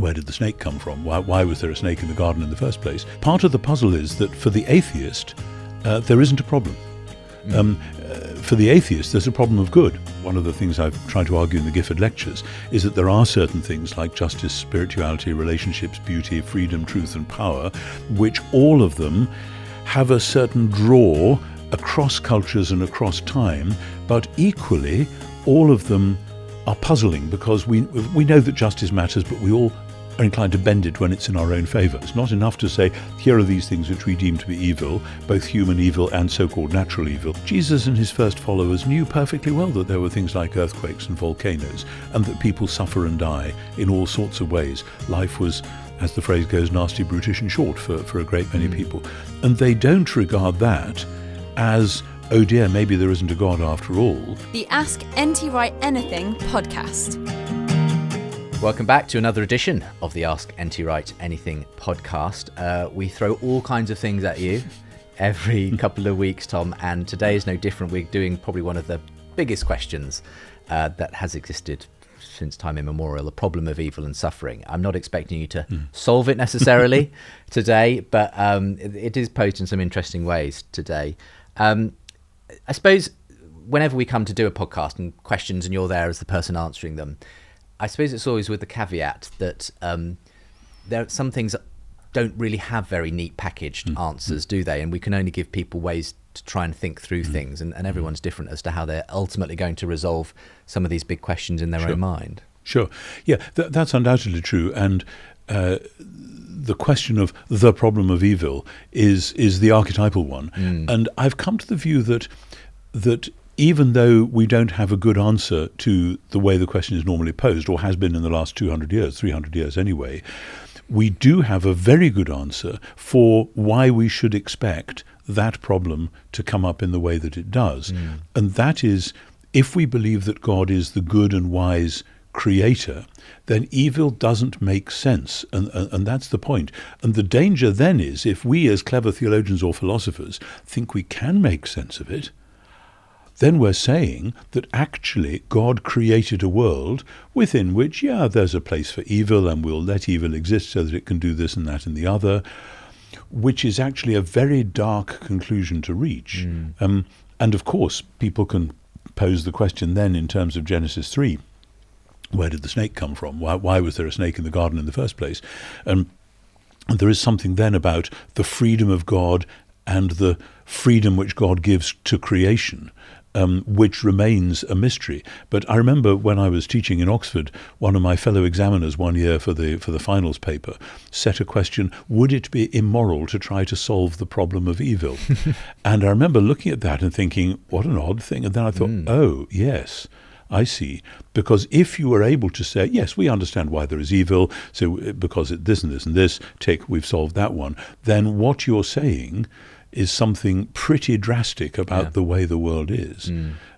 where did the snake come from? Why was there a snake in the garden in the first place? Part of the puzzle is that for the atheist, there isn't a problem. For the atheist, there's a problem of good. One of the things I've tried to argue in the Gifford lectures is that there are certain things like justice, spirituality, relationships, beauty, freedom, truth, and power, which all of them have a certain draw across cultures and across time, but equally, all of them are puzzling because we know that justice matters, but we all are inclined to bend it when it's in our own favour. It's not enough to say, here are these things which we deem to be evil, both human evil and so-called natural evil. Jesus and his first followers knew perfectly well that there were things like earthquakes and volcanoes, and that people suffer and die in all sorts of ways. Life was, as the phrase goes, nasty, brutish and short for a great many people. And they don't regard that as, oh dear, maybe there isn't a God after all. The Ask N.T. Wright Anything podcast. Welcome back to another edition of the Ask N.T. Wright Anything podcast. We throw all kinds of things at you every couple of weeks, Tom, and today is no different. We're doing probably one of the biggest questions that has existed since time immemorial, the problem of evil and suffering. I'm not expecting you to solve it necessarily today, but it is posed in some interesting ways today. I suppose whenever we come to do a podcast and questions and you're there as the person answering them, I suppose it's always with the caveat that there are some things that don't really have very neat packaged answers, do they? And we can only give people ways to try and think through things, and everyone's different as to how they're ultimately going to resolve some of these big questions in their own mind. Sure. Yeah, that's undoubtedly true. And the question of the problem of evil is the archetypal one. And I've come to the view that even though we don't have a good answer to the way the question is normally posed, or has been in the last 200 years, 300 years anyway, we do have a very good answer for why we should expect that problem to come up in the way that it does. And that is, if we believe that God is the good and wise creator, then evil doesn't make sense. And that's the point. And the danger then is, if we as clever theologians or philosophers think we can make sense of it, then we're saying that actually God created a world within which, there's a place for evil and we'll let evil exist so that it can do this and that and the other, which is actually a very dark conclusion to reach. And of course, people can pose the question then in terms of Genesis 3. Where did the snake come from? Why was there a snake in the garden in the first place? And there is something then about the freedom of God and the freedom which God gives to creation, which remains a mystery. But I remember when I was teaching in Oxford, one of my fellow examiners one year for the finals paper set a question, would it be immoral to try to solve the problem of evil? And I remember looking at that and thinking, what an odd thing. And then I thought, oh, yes, I see. Because if you were able to say, yes, we understand why there is evil, so because this and this and this, we've solved that one, then what you're saying is something pretty drastic about the way the world is.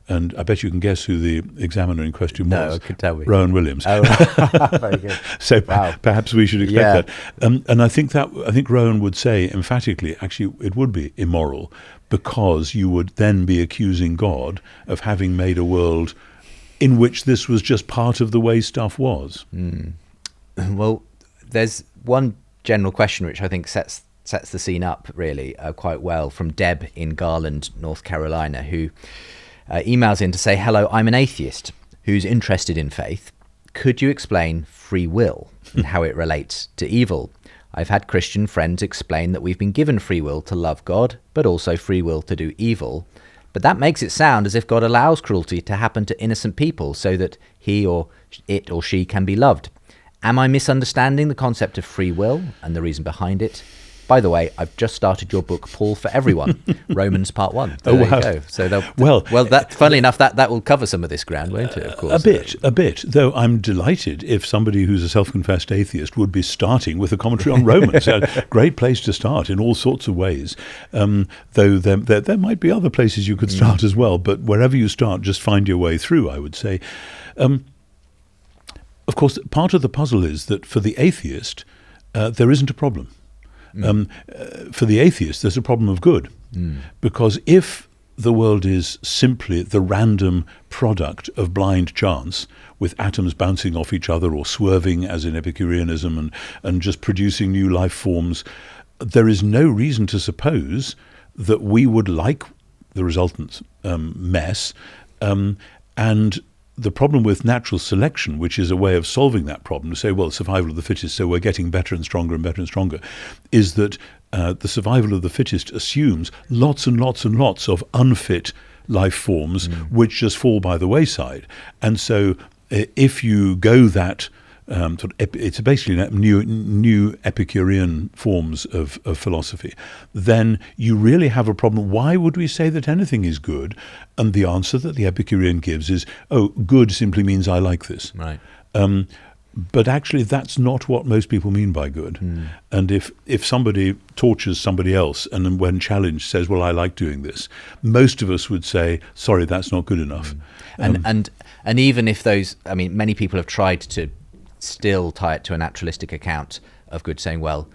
And I bet you can guess who the examiner in question was. No, I could tell me. Rowan Williams. Oh, very good. So perhaps we should expect that. And I think Rowan would say emphatically, actually, it would be immoral, because you would then be accusing God of having made a world in which this was just part of the way stuff was. Well, there's one general question which I think sets the scene up really quite well, from Deb in Garland, North Carolina, who emails in to say, hello, I'm an atheist who's interested in faith. Could you explain free will and how it relates to evil? I've had Christian friends explain that we've been given free will to love God, but also free will to do evil. But that makes it sound as if God allows cruelty to happen to innocent people so that he or it or she can be loved. Am I misunderstanding the concept of free will and the reason behind it? By the way, I've just started your book, Paul for Everyone, Romans Part 1. So there you go. So that, funnily enough, that will cover some of this ground, won't it, of course? A bit, though I'm delighted if somebody who's a self-confessed atheist would be starting with a commentary on Romans. A great place to start in all sorts of ways, though there might be other places you could start as well, but wherever you start, just find your way through, I would say. Of course, part of the puzzle is that for the atheist, there isn't a problem. For the atheist, there's a problem of good, because if the world is simply the random product of blind chance, with atoms bouncing off each other or swerving, as in Epicureanism, and just producing new life forms, there is no reason to suppose that we would like the resultant mess. And the problem with natural selection, which is a way of solving that problem, to say, well, survival of the fittest, so we're getting better and stronger and better and stronger, is that the survival of the fittest assumes lots and lots and lots of unfit life forms which just fall by the wayside. And so if you go that it's basically new Epicurean forms of philosophy, then you really have a problem. Why would we say that anything is good? And the answer that the Epicurean gives is, oh, good simply means I like this. Right. But actually, that's not what most people mean by good. And if somebody tortures somebody else and then when challenged says, well, I like doing this, most of us would say, sorry, that's not good enough. And even if those, I mean, many people have tried to still tie it to a naturalistic account of good, saying, well,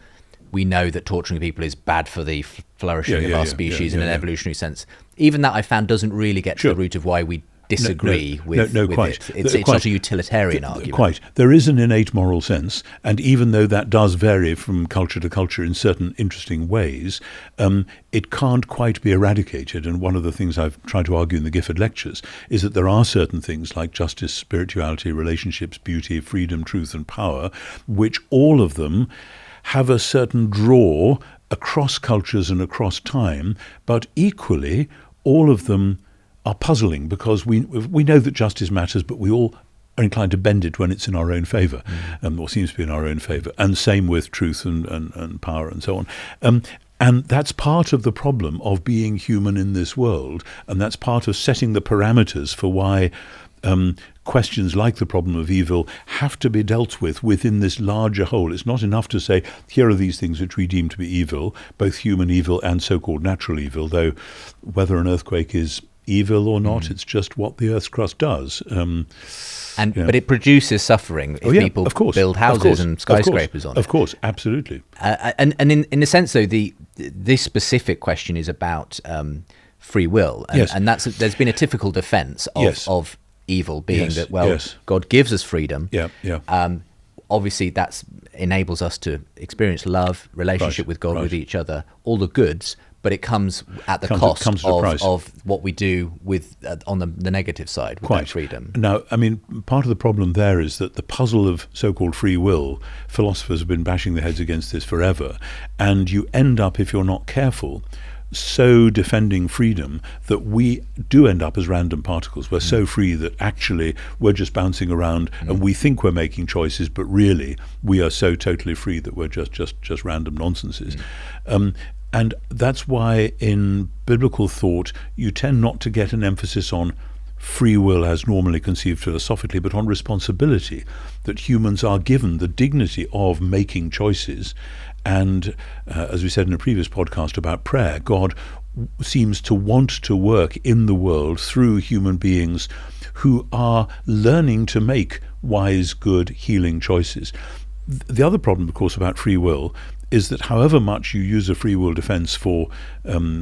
we know that torturing people is bad for the flourishing of our species in an evolutionary sense. Even that, I found, doesn't really get to the root of why we disagree with quite. it. It's not a utilitarian argument. Quite. There is an innate moral sense, and even though that does vary from culture to culture in certain interesting ways, it can't quite be eradicated. And one of the things I've tried to argue in the Gifford Lectures is that there are certain things like justice, spirituality, relationships, beauty, freedom, truth, and power, which all of them have a certain draw across cultures and across time, but equally all of them are puzzling, because we know that justice matters, but we all are inclined to bend it when it's in our own favour, or seems to be in our own favour. And same with truth and power and so on. And that's part of the problem of being human in this world, and that's part of setting the parameters for why questions like the problem of evil have to be dealt with within this larger whole. It's not enough to say, here are these things which we deem to be evil, both human evil and so-called natural evil, though whether an earthquake is evil or not, it's just what the Earth's crust does. But it produces suffering if people build houses and skyscrapers on it. Of course, absolutely. And in a sense, though, this specific question is about free will, and there's been a typical defence of evil being that God gives us freedom. Obviously, that enables us to experience love, relationship with God, with each other, all the goods. But it comes at the cost of what we do with on the negative side with that freedom. Now, I mean, part of the problem there is that the puzzle of so-called free will, philosophers have been bashing their heads against this forever, and you end up, if you're not careful, so defending freedom that we do end up as random particles. We're so free that actually we're just bouncing around and we think we're making choices, but really we are so totally free that we're just random nonsenses. And that's why in biblical thought you tend not to get an emphasis on free will as normally conceived philosophically, but on responsibility, that humans are given the dignity of making choices. And as we said in a previous podcast about prayer, God seems to want to work in the world through human beings who are learning to make wise, good, healing choices. The other problem, of course, about free will is that however much you use a free will defense for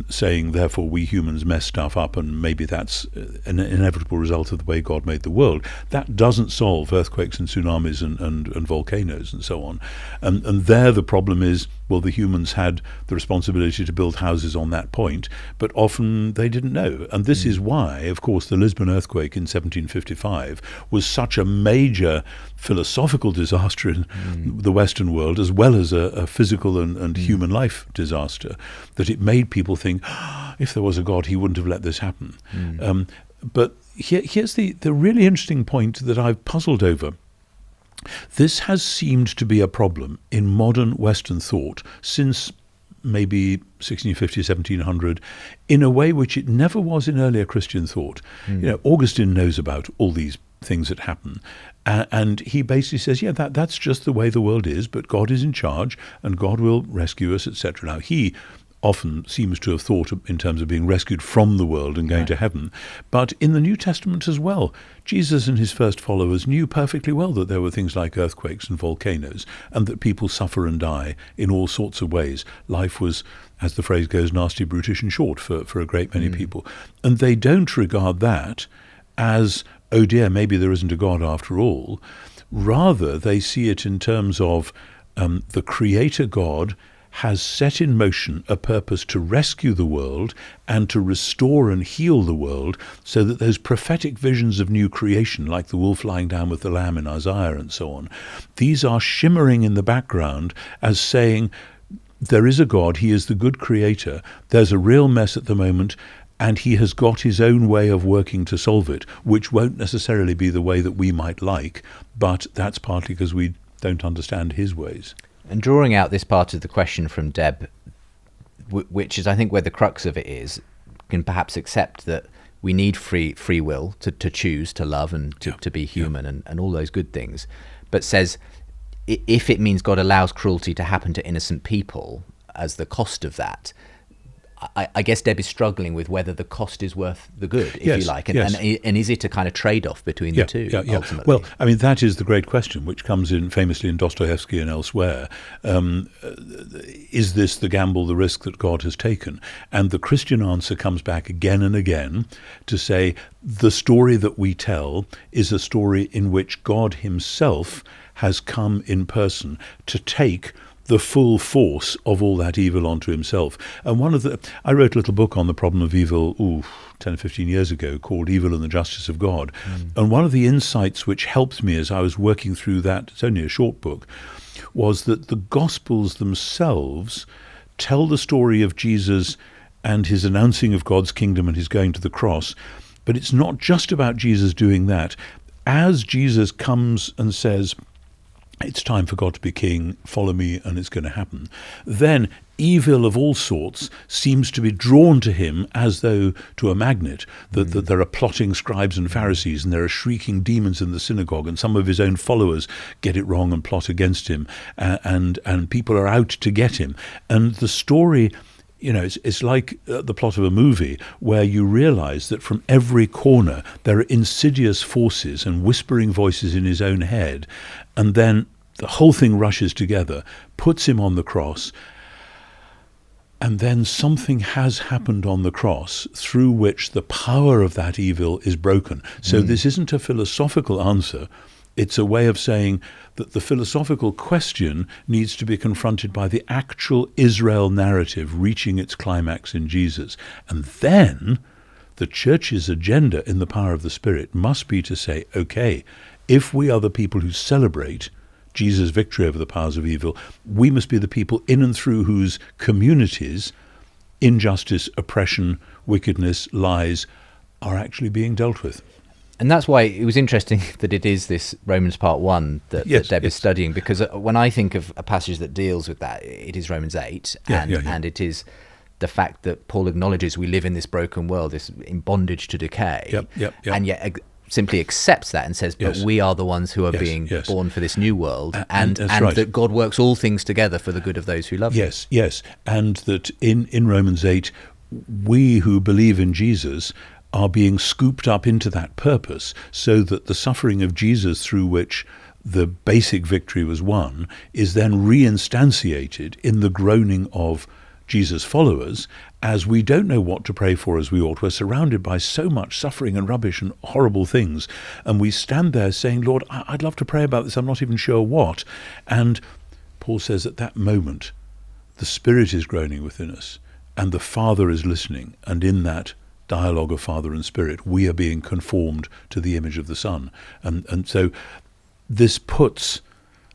saying, therefore, we humans mess stuff up and maybe that's an inevitable result of the way God made the world, that doesn't solve earthquakes and tsunamis and volcanoes and so on. And there the problem is, well, the humans had the responsibility to build houses on that point, but often they didn't know. And this is why, of course, the Lisbon earthquake in 1755 was such a major philosophical disaster in the Western world, as well as a physical and human life disaster, that it made people think, if there was a God, he wouldn't have let this happen. But here's the really interesting point that I've puzzled over. This has seemed to be a problem in modern Western thought since maybe 1650, 1700, in a way which it never was in earlier Christian thought. You know, Augustine knows about all these things that happen. And he basically says, that's just the way the world is, but God is in charge and God will rescue us, etc. Now, he often seems to have thought in terms of being rescued from the world and going to heaven. But in the New Testament as well, Jesus and his first followers knew perfectly well that there were things like earthquakes and volcanoes, and that people suffer and die in all sorts of ways. Life was, as the phrase goes, nasty, brutish and short for a great many people. And they don't regard that as, oh dear, maybe there isn't a God after all. Rather, they see it in terms of the Creator God has set in motion a purpose to rescue the world and to restore and heal the world, so that those prophetic visions of new creation, like the wolf lying down with the lamb in Isaiah and so on, these are shimmering in the background as saying, there is a God, he is the good creator, there's a real mess at the moment, and he has got his own way of working to solve it, which won't necessarily be the way that we might like, but that's partly because we don't understand his ways. And drawing out this part of the question from Deb, which is, I think, where the crux of it is, can perhaps accept that we need free will to choose to love and to be human and all those good things, but says if it means God allows cruelty to happen to innocent people as the cost of that, I guess Deb is struggling with whether the cost is worth the good, if you like, and is it a kind of trade-off between the two, ultimately? Well, I mean, that is the great question, which comes in famously in Dostoevsky and elsewhere. Is this the gamble, the risk that God has taken? And the Christian answer comes back again and again to say the story that we tell is a story in which God himself has come in person to take the full force of all that evil onto himself. And I wrote a little book on the problem of evil 10 or 15 years ago called Evil and the Justice of God. And one of the insights which helped me as I was working through that, it's only a short book, was that the Gospels themselves tell the story of Jesus and his announcing of God's kingdom and his going to the cross. But it's not just about Jesus doing that. As Jesus comes and says, it's time for God to be king, follow me, and it's going to happen, then evil of all sorts seems to be drawn to him as though to a magnet, that there are plotting scribes and Pharisees, and there are shrieking demons in the synagogue, and some of his own followers get it wrong and plot against him, and people are out to get him. And the story, it's like the plot of a movie where you realize that from every corner there are insidious forces and whispering voices in his own head, and then the whole thing rushes together, puts him on the cross, and then something has happened on the cross through which the power of that evil is broken. So this isn't a philosophical answer. It's a way of saying that the philosophical question needs to be confronted by the actual Israel narrative reaching its climax in Jesus. And then the church's agenda in the power of the Spirit must be to say, okay, if we are the people who celebrate Jesus' victory over the powers of evil, we must be the people in and through whose communities injustice, oppression, wickedness, lies are actually being dealt with. And that's why it was interesting that it is this Romans part 1 that Deb is studying, because when I think of a passage that deals with that, it is Romans 8, and it is the fact that Paul acknowledges we live in this broken world, this in bondage to decay, and yet simply accepts that and says, but we are the ones who are being born for this new world, and right, that God works all things together for the good of those who love him. Yes, and that in Romans 8, we who believe in Jesus are being scooped up into that purpose, so that the suffering of Jesus through which the basic victory was won is then reinstantiated in the groaning of Jesus' followers, as we don't know what to pray for as we ought. We're surrounded by so much suffering and rubbish and horrible things, and we stand there saying, Lord, I'd love to pray about this, I'm not even sure what. And Paul says at that moment, the Spirit is groaning within us, and the Father is listening, and in that dialogue of Father and Spirit, we are being conformed to the image of the Son. And so this puts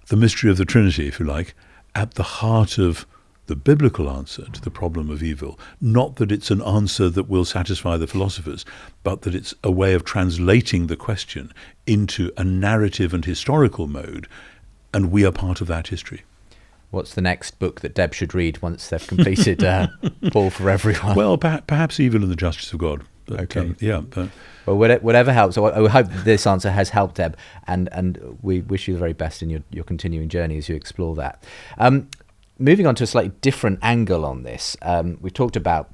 the mystery of the Trinity, if you like, at the heart of the biblical answer to the problem of evil. Not that it's an answer that will satisfy the philosophers, but that it's a way of translating the question into a narrative and historical mode, and we are part of that history. What's the next book that Deb should read once they've completed Paul for Everyone? Well, perhaps Evil and the Justice of God. But, okay. Well, whatever helps. I hope this answer has helped, Deb, and we wish you the very best in your continuing journey as you explore that. moving on to a slightly different angle on this, we've talked about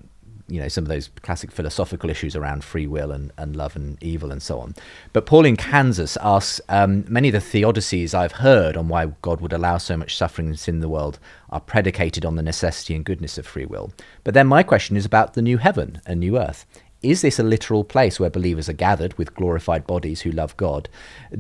some of those classic philosophical issues around free will and love and evil and so on. But Paul in Kansas asks, many of the theodicies I've heard on why God would allow so much suffering and sin in the world are predicated on the necessity and goodness of free will. But then my question is about the new heaven and new earth. Is this a literal place where believers are gathered with glorified bodies who love God?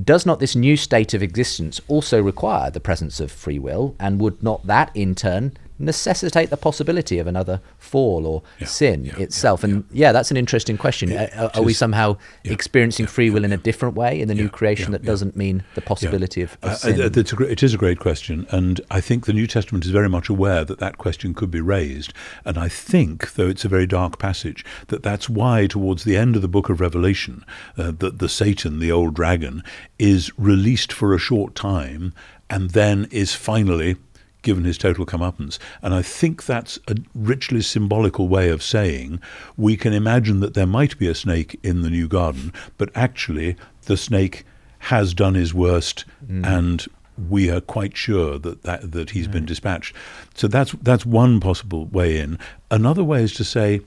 Does not this new state of existence also require the presence of free will? And would not that in turn necessitate the possibility of another fall or sin itself? And that's an interesting question. Are we somehow experiencing free will in a different way in the new creation that doesn't mean the possibility of sin? It is a great question, and I think the New Testament is very much aware that question could be raised. And I think, though it's a very dark passage, that's why towards the end of the book of Revelation, the Satan, the old dragon, is released for a short time and then is finally given his total comeuppance. And I think that's a richly symbolical way of saying we can imagine that there might be a snake in the new garden, but actually the snake has done his worst and we are quite sure that he's been dispatched. So that's one possible way in. Another way is to say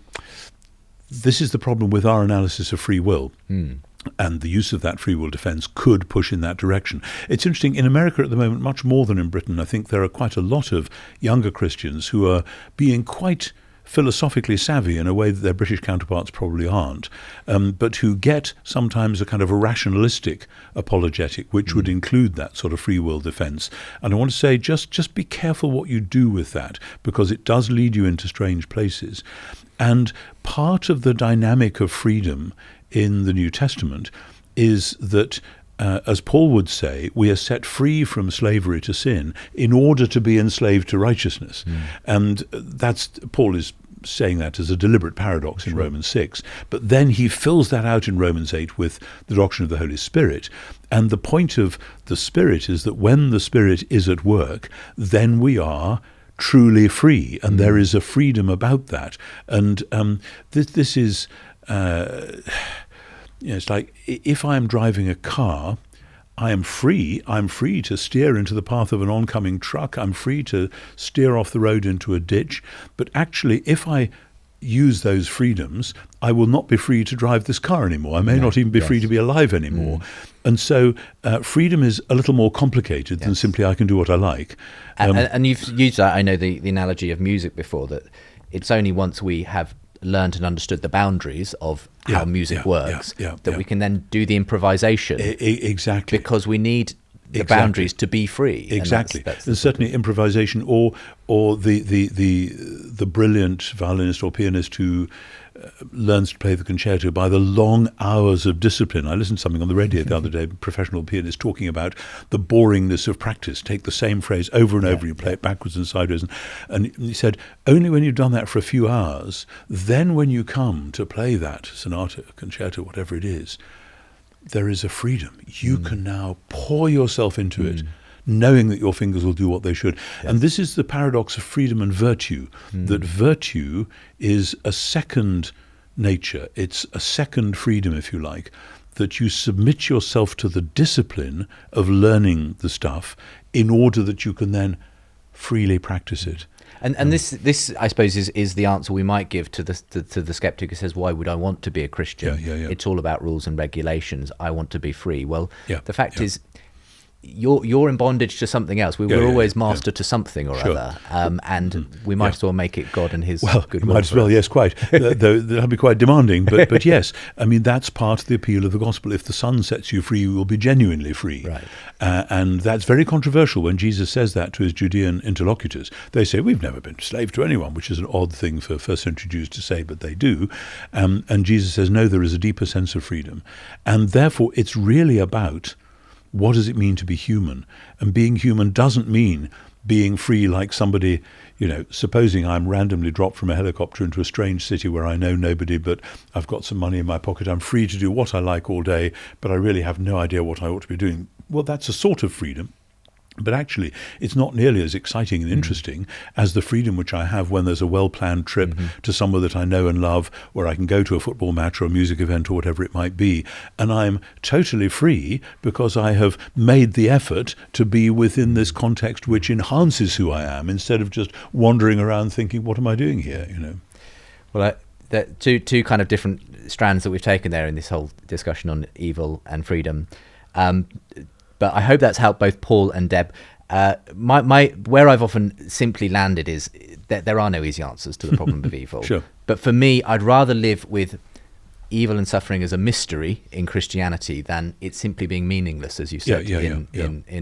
this is the problem with our analysis of free will. And the use of that free will defense could push in that direction. It's interesting, in America at the moment, much more than in Britain, I think there are quite a lot of younger Christians who are being quite philosophically savvy in a way that their British counterparts probably aren't, but who get sometimes a kind of a rationalistic apologetic, which would include that sort of free will defense. And I want to say, just be careful what you do with that, because it does lead you into strange places. And part of the dynamic of freedom in the New Testament is that, as Paul would say, we are set free from slavery to sin in order to be enslaved to righteousness. And Paul is saying that as a deliberate paradox in Romans 6. But then he fills that out in Romans 8 with the doctrine of the Holy Spirit. And the point of the Spirit is that when the Spirit is at work, then we are truly free, and there is a freedom about that. And this is... it's like if I'm driving a car, I am free. I'm free to steer into the path of an oncoming truck. I'm free to steer off the road into a ditch. But actually, if I use those freedoms, I will not be free to drive this car anymore. I may not even be free to be alive anymore. And so freedom is a little more complicated than simply I can do what I like. And you've used that, I know, the analogy of music before, that it's only once we have learned and understood the boundaries of how music works that we can then do the improvisation. Exactly. Because we need the boundaries to be free. Exactly. And certainly improvisation or the brilliant violinist or pianist who learns to play the concerto by the long hours of discipline. I listened to something on the radio the other day, a professional pianist talking about the boringness of practice. Take the same phrase over and over, you play it backwards and sideways. And he said, only when you've done that for a few hours, then when you come to play that sonata, concerto, whatever it is, there is a freedom. You can now pour yourself into it, knowing that your fingers will do what they should. And this is the paradox of freedom and virtue, that virtue is a second nature. It's a second freedom, if you like, that you submit yourself to the discipline of learning the stuff in order that you can then freely practice it. And this, I suppose, is the answer we might give to the skeptic who says, why would I want to be a Christian? It's all about rules and regulations. I want to be free. Well, the fact is, you're in bondage to something else. We're always master to something or other, and we might as well make it God and His good will. Might as well, yes, quite. Though that'll be quite demanding, but yes, I mean that's part of the appeal of the gospel. If the Son sets you free, you will be genuinely free, right? And that's very controversial when Jesus says that to his Judean interlocutors. They say we've never been slave to anyone, which is an odd thing for first-century Jews to say, but they do. And Jesus says no, there is a deeper sense of freedom, and therefore it's really about, what does it mean to be human? And being human doesn't mean being free like somebody, supposing I'm randomly dropped from a helicopter into a strange city where I know nobody, but I've got some money in my pocket. I'm free to do what I like all day, but I really have no idea what I ought to be doing. Well, that's a sort of freedom. But actually, it's not nearly as exciting and interesting as the freedom which I have when there's a well-planned trip to somewhere that I know and love, where I can go to a football match or a music event or whatever it might be, and I'm totally free because I have made the effort to be within this context which enhances who I am, instead of just wandering around thinking, what am I doing here, Well, two kind of different strands that we've taken there in this whole discussion on evil and freedom. But I hope that's helped both Paul and Deb. Where I've often simply landed is that there are no easy answers to the problem of evil. Sure. But for me, I'd rather live with evil and suffering as a mystery in Christianity than it simply being meaningless, as you said, in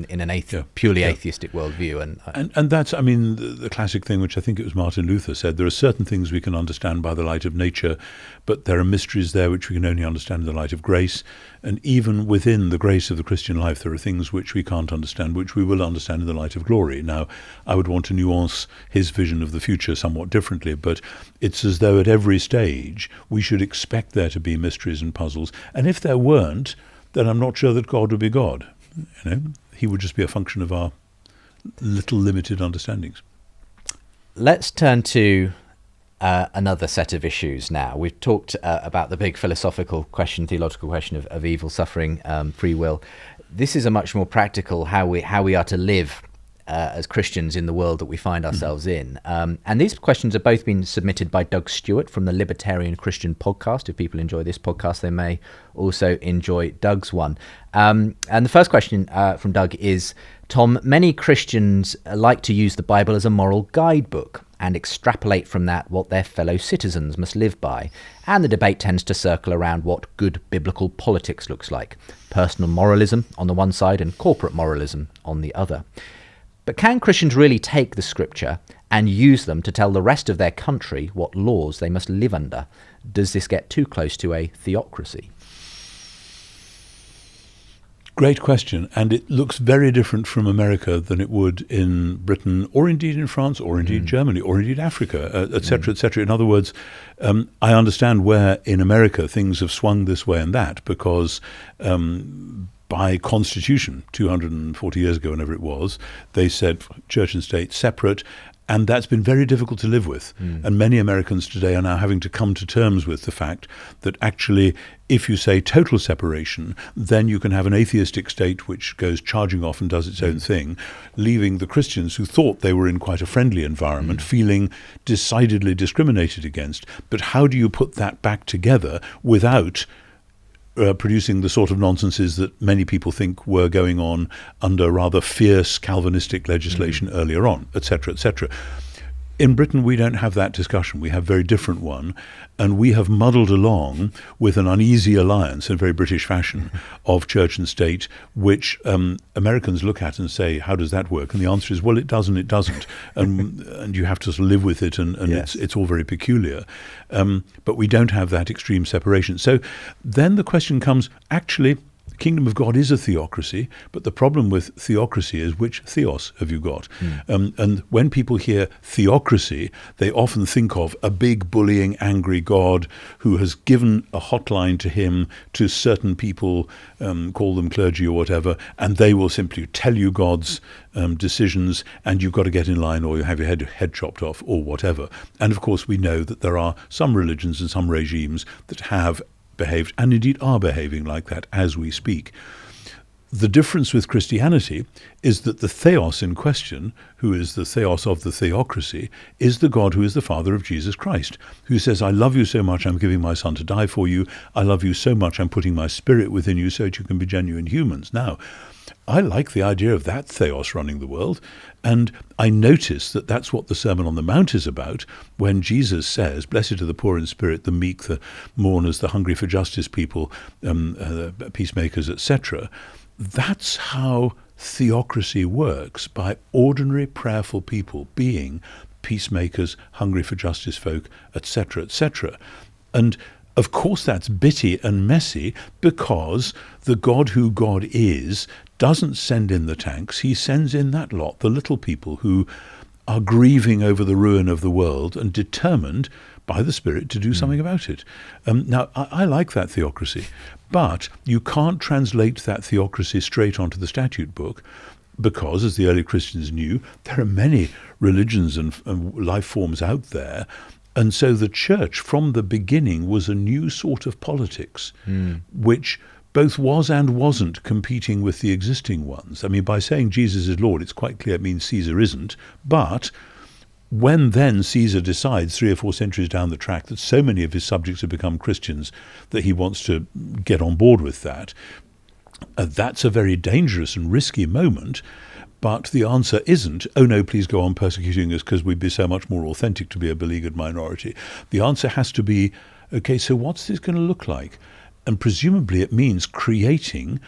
an purely atheistic worldview. And that's, I mean, the classic thing, which I think it was Martin Luther said, there are certain things we can understand by the light of nature, but there are mysteries there which we can only understand in the light of grace. And even within the grace of the Christian life, there are things which we can't understand, which we will understand in the light of glory. Now, I would want to nuance his vision of the future somewhat differently, but it's as though at every stage we should expect there to be mysteries and puzzles. And if there weren't, then I'm not sure that God would be God. He would just be a function of our little limited understandings. Let's turn to another set of issues now. We've talked about the big philosophical question, theological question of evil, suffering, free will. This is a much more practical how we are to live as Christians in the world that we find ourselves in. And these questions have both been submitted by Doug Stewart from the Libertarian Christian podcast. If people enjoy this podcast, they may also enjoy Doug's one. And the first question from Doug is, Tom, many Christians like to use the Bible as a moral guidebook and extrapolate from that what their fellow citizens must live by. And the debate tends to circle around what good biblical politics looks like. Personal moralism on the one side and corporate moralism on the other. But can Christians really take the scripture and use them to tell the rest of their country what laws they must live under? Does this get too close to a theocracy? Great question, and it looks very different from America than it would in Britain, or indeed in France, or indeed Germany, or indeed Africa, etc., etc. In other words, I understand where in America things have swung this way and that, because by constitution, 240 years ago, whenever it was, they said church and state separate. And that's been very difficult to live with. And many Americans today are now having to come to terms with the fact that actually, if you say total separation, then you can have an atheistic state which goes charging off and does its own thing, leaving the Christians who thought they were in quite a friendly environment feeling decidedly discriminated against. But how do you put that back together without producing the sort of nonsenses that many people think were going on under rather fierce Calvinistic legislation earlier on, etc., etc. In Britain, we don't have that discussion. We have a very different one, and we have muddled along with an uneasy alliance in very British fashion of church and state, which Americans look at and say, how does that work? And the answer is, well, it doesn't, and you have to sort of live with it, and yes, it's all very peculiar. But we don't have that extreme separation. So then the question comes, actually, the kingdom of God is a theocracy, but the problem with theocracy is, which theos have you got? And when people hear theocracy, they often think of a big, bullying, angry God who has given a hotline to him to certain people, call them clergy or whatever, and they will simply tell you God's decisions, and you've got to get in line or you have your head chopped off or whatever. And of course, we know that there are some religions and some regimes that have behaved, and indeed are behaving like that as we speak. The difference with Christianity is that the theos in question, who is the theos of the theocracy, is the God who is the Father of Jesus Christ, who says, I love you so much, I'm giving my Son to die for you. I love you so much, I'm putting my Spirit within you so that you can be genuine humans. Now, I like the idea of that theos running the world, and I notice that that's what the Sermon on the Mount is about when Jesus says, blessed are the poor in spirit, the meek, the mourners, the hungry for justice people, peacemakers, etc. That's how theocracy works, by ordinary prayerful people being peacemakers, hungry for justice folk, etc., etc. And of course, that's bitty and messy, because the God who God is doesn't send in the tanks. He sends in that lot, the little people who are grieving over the ruin of the world and determined by the Spirit to do something about it. Now, I like that theocracy, but you can't translate that theocracy straight onto the statute book. because, as the early Christians knew, there are many religions and life forms out there. And so the church, from the beginning, was a new sort of politics, which both was and wasn't competing with the existing ones. I mean, by saying Jesus is Lord, it's quite clear it means Caesar isn't. But when then Caesar decides 3 or 4 centuries down the track that so many of his subjects have become Christians that he wants to get on board with that, that's a very dangerous and risky moment. But the answer isn't, oh no, please go on persecuting us because we'd be so much more authentic to be a beleaguered minority. The answer has to be, okay, so what's this going to look like? And presumably it means creating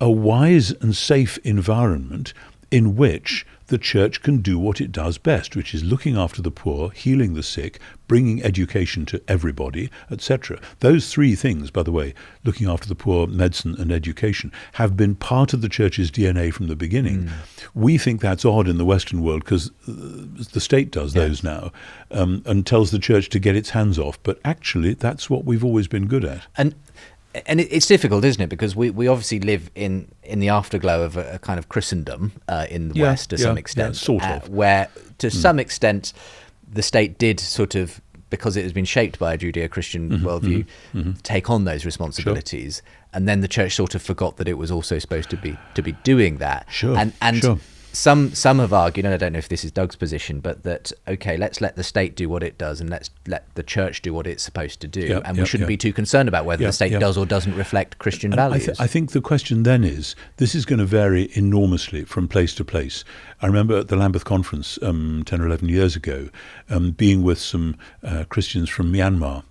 a wise and safe environment in which the church can do what it does best, which is looking after the poor, healing the sick, bringing education to everybody, etc. Those 3 things, by the way, looking after the poor, medicine and education, have been part of the church's DNA from the beginning. We think that's odd in the Western world because the state does those now and tells the church to get its hands off. But actually, that's what we've always been good at. And it's difficult, isn't it? Because we obviously live in the afterglow of a kind of Christendom in the West to some extent, sort of. Where to some extent the state did sort of, because it has been shaped by a Judeo-Christian worldview, take on those responsibilities, and then the church sort of forgot that it was also supposed to be doing that. And some have argued, and I don't know if this is Doug's position, but that, okay, let's let the state do what it does and let's let the church do what it's supposed to do. And we shouldn't be too concerned about whether the state does or doesn't reflect Christian values. I think the question then is, this is going to vary enormously from place to place. I remember at the Lambeth Conference 10 or 11 years ago, being with some Christians from Myanmar,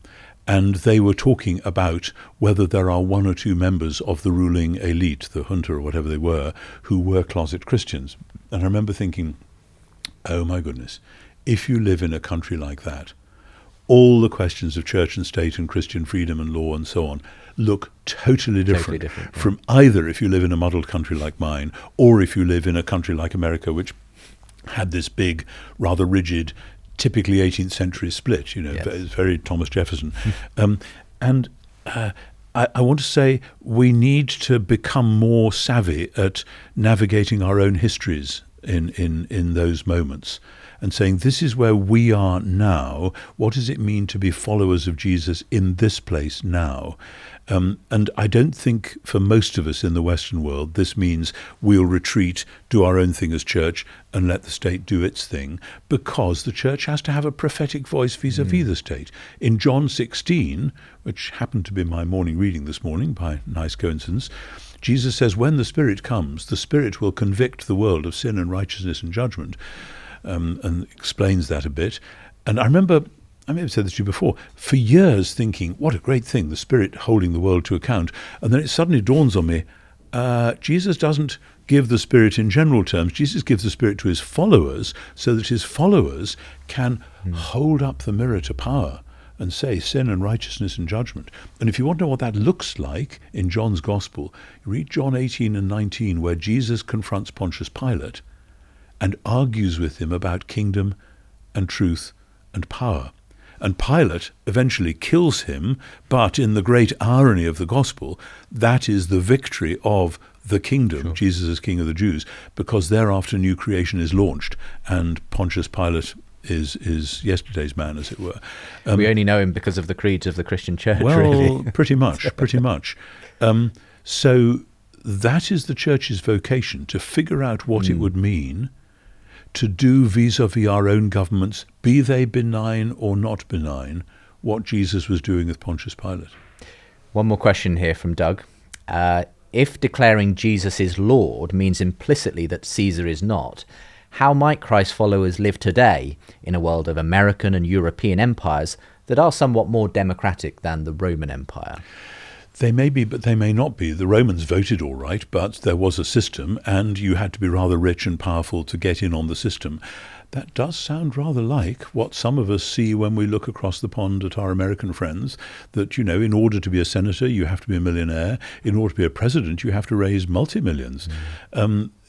and they were talking about whether there are 1 or 2 members of the ruling elite, the junta or whatever they were, who were closet Christians. And I remember thinking, oh my goodness, if you live in a country like that, all the questions of church and state and Christian freedom and law and so on look totally different from either if you live in a muddled country like mine or if you live in a country like America, which had this big, rather rigid, typically 18th century split, it's very Thomas Jefferson. I want to say we need to become more savvy at navigating our own histories in those moments and saying, this is where we are now. What does it mean to be followers of Jesus in this place now? And I don't think for most of us in the Western world, this means we'll retreat, do our own thing as church, and let the state do its thing, because the church has to have a prophetic voice vis-a-vis the state. In John 16, which happened to be my morning reading this morning, by nice coincidence, Jesus says, when the Spirit comes, the Spirit will convict the world of sin and righteousness and judgment, and explains that a bit. And I remember, I may have said this to you before, for years thinking, what a great thing, the Spirit holding the world to account. And then it suddenly dawns on me, Jesus doesn't give the Spirit in general terms. Jesus gives the Spirit to his followers so that his followers can hold up the mirror to power and say sin and righteousness and judgment. And if you want to know what that looks like in John's Gospel, read John 18 and 19, where Jesus confronts Pontius Pilate and argues with him about kingdom and truth and power. And Pilate eventually kills him, but in the great irony of the gospel, that is the victory of the kingdom, sure. Jesus as King of the Jews, because thereafter new creation is launched, and Pontius Pilate is yesterday's man, as it were. We only know him because of the creeds of the Christian church, well, really. pretty much. So that is the church's vocation, to figure out what it would mean to do vis-a-vis our own governments, be they benign or not benign, what Jesus was doing with Pontius Pilate. One more question here from Doug. If declaring Jesus is Lord means implicitly that Caesar is not, how might Christ's followers live today in a world of American and European empires that are somewhat more democratic than the Roman Empire? They may be, but they may not be. The Romans voted all right, but there was a system, and you had to be rather rich and powerful to get in on the system. that does sound rather like what some of us see when we look across the pond at our American friends, that, in order to be a senator, you have to be a millionaire. In order to be a president, you have to raise multi-millions.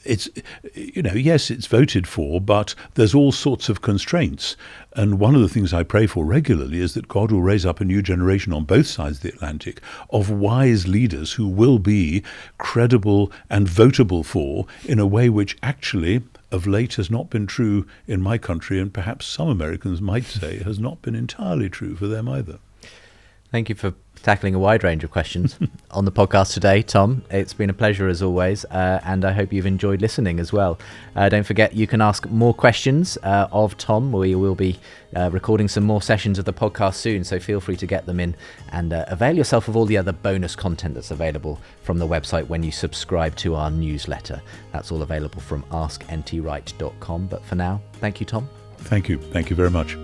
It's, yes, it's voted for, but there's all sorts of constraints. And one of the things I pray for regularly is that God will raise up a new generation on both sides of the Atlantic of wise leaders who will be credible and votable for in a way which actually of late has not been true in my country, and perhaps some Americans might say has not been entirely true for them either. Thank you for tackling a wide range of questions on the podcast today, Tom. It's been a pleasure as always, and I hope you've enjoyed listening as well. Don't forget, you can ask more questions of Tom. We will be recording some more sessions of the podcast soon, so feel free to get them in and avail yourself of all the other bonus content that's available from the website when you subscribe to our newsletter. That's all available from asktwright.com. But for now, thank you, Tom. Thank you. Thank you very much.